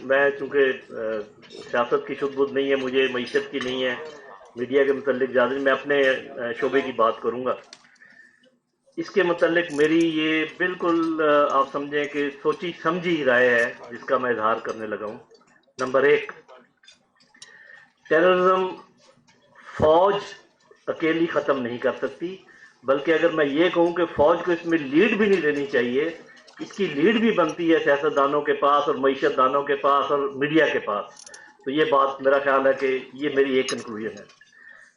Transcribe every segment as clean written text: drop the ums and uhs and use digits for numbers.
میں چونکہ سیاست کی شد بدھ نہیں ہے مجھے، معیشت کی نہیں ہے، میڈیا کے متعلق زیادہ میں اپنے شعبے کی بات کروں گا۔ اس کے متعلق میری یہ بالکل آپ سمجھیں کہ سوچی سمجھی رائے ہے جس کا میں اظہار کرنے لگا ہوں۔ نمبر 1، ٹیررزم فوج اکیلی ختم نہیں کر سکتی، بلکہ اگر میں یہ کہوں کہ فوج کو اس میں لیڈ بھی نہیں لینی چاہیے، اس کی لیڈ بھی بنتی ہے سیاستدانوں کے پاس اور معیشت دانوں کے پاس اور میڈیا کے پاس۔ تو یہ بات میرا خیال ہے کہ یہ میری ایک کنکلوژن ہے۔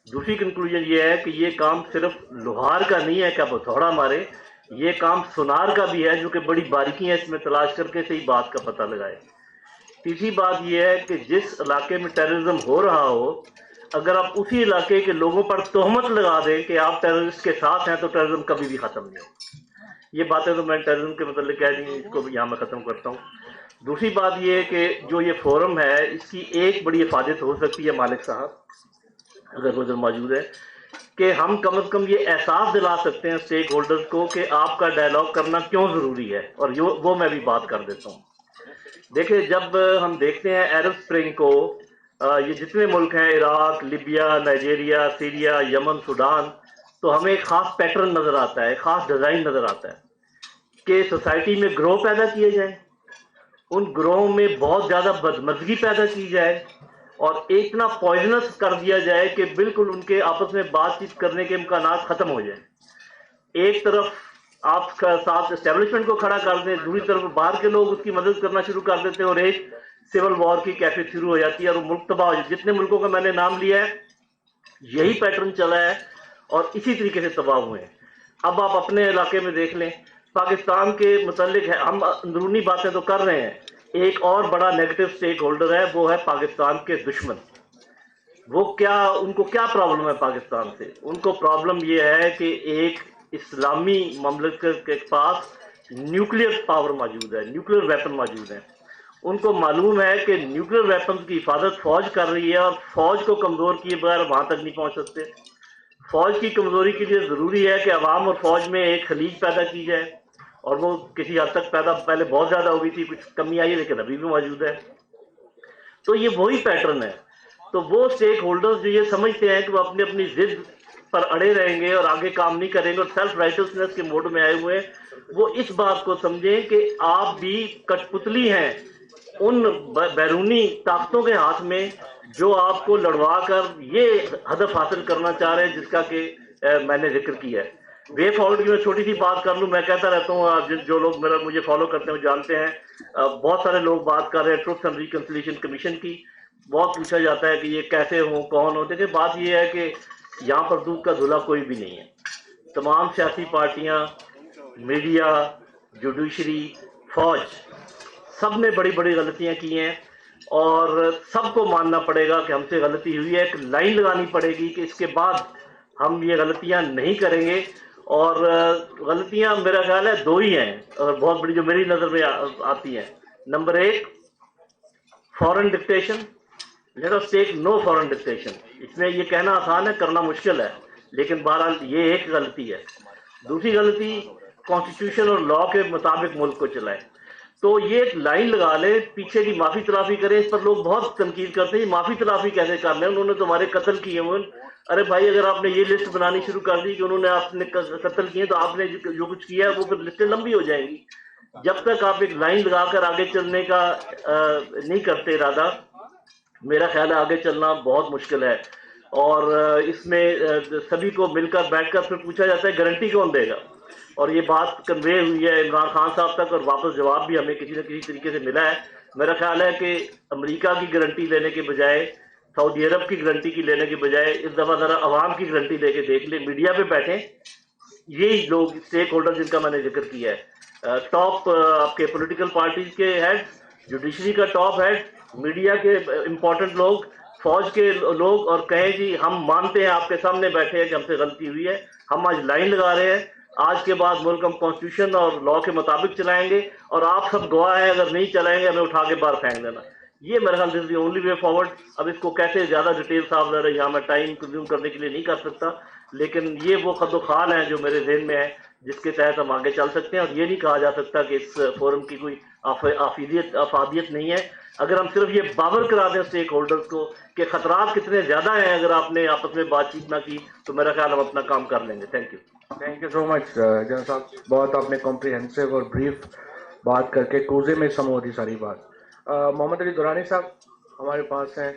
دوسری کنکلوژن یہ ہے کہ یہ کام صرف لوہار کا نہیں ہے کہ اب ہتھوڑا مارے، یہ کام سونار کا بھی ہے جو کہ بڑی باریکیاں اس میں تلاش کر کے صحیح بات کا پتہ لگائے۔ تیسری بات یہ ہے کہ جس علاقے میں ٹیررزم ہو رہا ہو، اگر آپ اسی علاقے کے لوگوں پر تہمت لگا دیں کہ آپ ٹیررسٹ کے ساتھ ہیں تو ٹیررزم کبھی بھی ختم نہیں ہو۔ یہ باتیں تو میں ٹیررزم کے متعلق کہہ دی، اس کو بھی یہاں میں ختم کرتا ہوں۔ دوسری بات یہ ہے کہ جو یہ فورم ہے اس کی ایک بڑی افادیت ہو سکتی ہے مالک صاحب اگر ادھر موجود ہے، کہ ہم کم از کم یہ احساس دلا سکتے ہیں اسٹیک ہولڈرز کو کہ آپ کا ڈائلاگ کرنا کیوں ضروری ہے، اور وہ میں بھی بات کر دیتا ہوں۔ دیکھیں، جب ہم دیکھتے ہیں عرب اسپرنگ کو، یہ جتنے ملک ہیں عراق، لیبیا، نائجیریا، سیریا، یمن، سوڈان، تو ہمیں ایک خاص پیٹرن نظر آتا ہے، ایک خاص ڈیزائن نظر آتا ہے کہ سوسائٹی میں گروہ پیدا کیے جائیں، ان گروہوں میں بہت زیادہ بدمزگی پیدا کی جائے اور اتنا پوائزنس کر دیا جائے کہ بالکل ان کے آپس میں بات چیت کرنے کے امکانات ختم ہو جائیں۔ ایک طرف آپ کا ساتھ اسٹیبلشمنٹ کو کھڑا کر دیں، دوسری طرف باہر کے لوگ اس کی مدد کرنا شروع کر دیتے ہیں اور ایک سول وار کی کیفیت شروع ہو جاتی ہے اور وہ ملک تباہ ہو جاتی ہے۔ جتنے ملکوں کا میں نے نام لیا ہے یہی پیٹرن چلا ہے اور اسی طریقے سے تباہ ہوئے ہیں۔ اب آپ اپنے علاقے میں دیکھ لیں، پاکستان کے متعلق ہے، ہم اندرونی باتیں تو کر رہے ہیں، ایک اور بڑا نیگیٹو سٹیک ہولڈر ہے، وہ ہے پاکستان کے دشمن۔ ان کو کیا پرابلم ہے پاکستان سے؟ ان کو پرابلم یہ ہے کہ ایک اسلامی مملکت کے پاس نیوکلیئر پاور موجود ہے، نیوکلیئر ویپن موجود ہیں۔ ان کو معلوم ہے کہ نیوکلیئر ویپنز کی حفاظت فوج کر رہی ہے اور فوج کو کمزور کیے بغیر وہاں تک نہیں پہنچ سکتے۔ فوج کی کمزوری کے لیے ضروری ہے کہ عوام اور فوج میں ایک خلیج پیدا کی جائے، اور وہ کسی حد تک پیدا پہلے بہت زیادہ ہو گئی تھی، کچھ کمی آئی ہے لیکن ابھی بھی موجود ہے۔ تو یہ وہی پیٹرن ہے۔ تو وہ سٹیک ہولڈرز جو یہ سمجھتے ہیں کہ وہ اپنی اپنی ضد پر اڑے رہیں گے اور آگے کام نہیں کریں گے اور سیلف رائٹسنس کے موڈ میں آئے ہوئے ہیں، وہ اس بات کو سمجھیں کہ آپ بھی کٹ پتلی ہیں ان بیرونی طاقتوں کے ہاتھ میں جو آپ کو لڑوا کر یہ ہدف حاصل کرنا چاہ رہے ہیں جس کا کہ میں نے ذکر کیا ہے۔ وے فارورڈ کی میں چھوٹی سی بات کر لوں، میں کہتا رہتا ہوں، جو لوگ مجھے فالو کرتے ہیں وہ جانتے ہیں، بہت سارے لوگ بات کر رہے ہیں ٹروتھ اینڈ ریکنسیلیشن کمیشن کی، بہت پوچھا جاتا ہے کہ یہ کیسے ہوں، کون ہو۔ دیکھیں، بات یہ ہے کہ یہاں پر دودھ کا دھلا کوئی بھی نہیں ہے۔ تمام سیاسی پارٹیاں، میڈیا، جوڈیشری، فوج، سب نے بڑی بڑی غلطیاں کی ہیں اور سب کو ماننا پڑے گا کہ ہم سے غلطی ہوئی ہے، ایک لائن لگانی پڑے گی کہ اس کے بعد ہم یہ غلطیاں نہیں کریں گے۔ اور غلطیاں میرا خیال ہے دو ہی ہیں اور بہت بڑی جو میری نظر میں آتی ہیں۔ نمبر 1، فورن ڈکٹیشن، لیٹ اس ٹیک نو فورن ڈکٹیشن۔ اس میں یہ کہنا آسان ہے، کرنا مشکل ہے، لیکن بہرحال یہ ایک غلطی ہے۔ دوسری غلطی، کانسٹیٹیوشن اور لا کے مطابق ملک کو چلائے۔ تو یہ ایک لائن لگا لے، پیچھے کی معافی تلافی کریں۔ اس پر لوگ بہت تنقید کرتے ہیں، معافی تلافی کیسے کر لیں، انہوں نے تمہارے قتل کیے ہوئے۔ ارے بھائی، اگر آپ نے یہ لسٹ بنانی شروع کر دی کہ انہوں نے آپ نے قتل کیے تو آپ نے جو کچھ کیا ہے وہ پھر لسٹیں لمبی ہو جائیں گی۔ جب تک آپ ایک لائن لگا کر آگے چلنے کا نہیں کرتے ارادہ، میرا خیال ہے آگے چلنا بہت مشکل ہے۔ اور اس میں سبھی کو مل کر بیٹھ کر پھر پوچھا جاتا ہے گارنٹی کون دے گا، اور یہ بات کنوے ہوئی ہے عمران خان صاحب تک اور واپس جواب بھی ہمیں کسی نہ کسی طریقے سے ملا ہے۔ میرا خیال ہے کہ امریکہ کی گارنٹی لینے کے بجائے، سعودی عرب کی گارنٹی کی لینے کے بجائے اس دفعہ ذرا عوام کی گارنٹی لے کے دیکھ لیں، میڈیا پہ بیٹھیں۔ یہی لوگ اسٹیک ہولڈر جن کا میں نے ذکر کیا ہے، ٹاپ آپ کے پولیٹیکل پارٹیز کے ہیڈ، جوڈیشری کا ٹاپ ہیڈ، میڈیا کے امپورٹنٹ لوگ، فوج کے لوگ، اور کہیں جی ہم مانتے ہیں، آپ کے سامنے بیٹھے ہیں کہ ہم سے غلطی ہوئی ہے، ہم آج لائن لگا رہے ہیں، آج کے بعد ملک ہم کانسٹیٹیوشن اور لا کے مطابق چلائیں گے اور آپ سب گواہ ہیں، اگر نہیں چلائیں گے ہمیں اٹھا کے باہر پھینک دینا۔ یہ میرا خیال از دی اونلی وے فارورڈ۔ اب اس کو کیسے زیادہ ڈیٹیل صاحب لے رہے ہیں، یہاں میں ٹائم کنزیوم کرنے کے لیے نہیں کر سکتا، لیکن یہ وہ خد و خال ہیں جو میرے ذہن میں ہے جس کے تحت ہم آگے چل سکتے ہیں۔ اور یہ نہیں کہا جا سکتا کہ اس فورم کی کوئی افادیت نہیں ہے۔ اگر ہم صرف یہ باور کرا دیں اسٹیک ہولڈرز کو کہ خطرات کتنے زیادہ ہیں اگر آپ نے آپس میں بات چیت نہ کی، تو میرا خیال ہم اپنا کام کر لیں گے. Thank you. Thank you so much general صاحب، بہت آپ نے کمپریہنسو اور بریف بات کر کے کوزے میں سمو دی ساری بات. محمد علی دورانی صاحب ہمارے پاس ہیں.